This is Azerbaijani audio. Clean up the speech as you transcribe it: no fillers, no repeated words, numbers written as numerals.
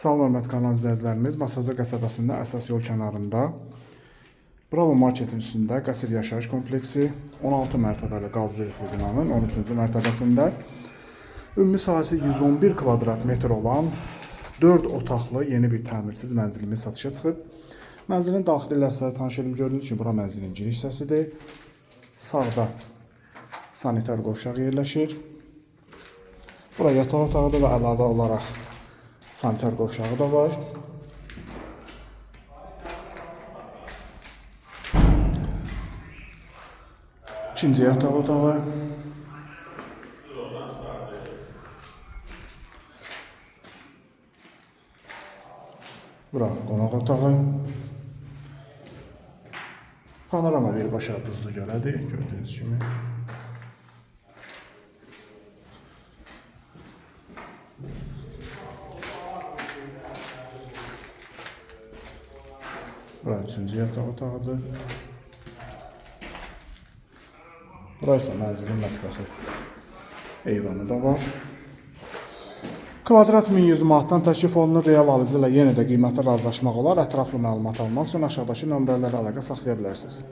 Salam hörmətli kanal izləyicilərimiz, Masazır qəsəbəsində əsas yol kənarında Bravo marketin üstündə qəsr yaşayış kompleksi 16 mərtəbəli qazlı binanın 13-cü mərtəbəsində ümumi sahəsi 111 kvadrat metr olan 4 otaqlı yeni bir təmirsiz mənzilimiz satışa çıxıb. Mənzilin daxili ilə sizlərə tanış edim. Gördüyünüz kimi bura mənzilin giriş hissəsidir. Sağda sanitar qovşağı yerləşir. Bura yataq otağıdır və əlavə olaraq sanitar qovşağı da var. İkinci yataq otağı. Bura qonaq otağı. Panorama birbaşa Duzlu Gölüdür, gördüyünüz kimi. Bura üçüncü yataq otağıdır. Bura isə mənzilin mətbəxi. Eyvanı da var. Kvadrat 1100 manatdan təklif olunur. Real alıcı ilə yenə də qiymətə razılaşmaq olar. Ətraflı məlumat almaq üçün aşağıdakı nömrələrlə əlaqə saxlaya bilərsiniz.